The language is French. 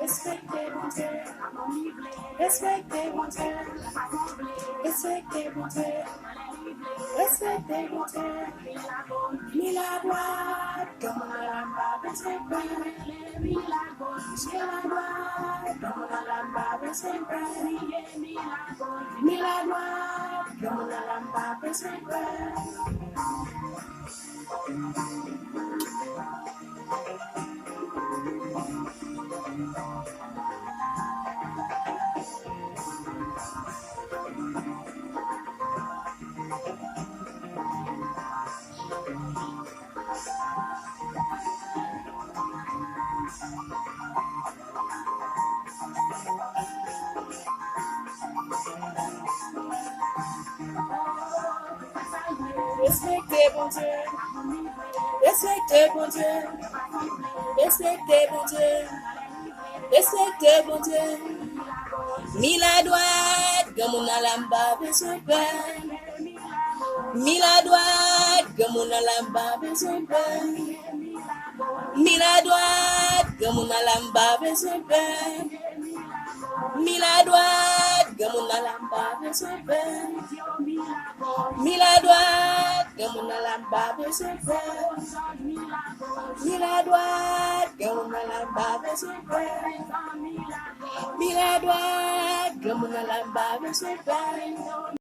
Respectez mon Dieu, respectez mon Dieu, respectez mon Dieu, respectez mon Dieu. Milagro, como la lámpara siempre, milagro, como la lámpara siempre, milagro, como la lámpara siempre. Respectez mon Dieu, respectez mon Dieu, respectez mon Dieu, respectez mon Dieu. Miladouad, gamuna lamba besope. Miladouad, gamuna lamba besope. Miladouad, gamuna lamba besope. Miladouad, gamuna lamba besope. Miladouad, gamuna lamba besope. Miladouad, gamuna lamba besope. Miladouad, gamuna lamba besope.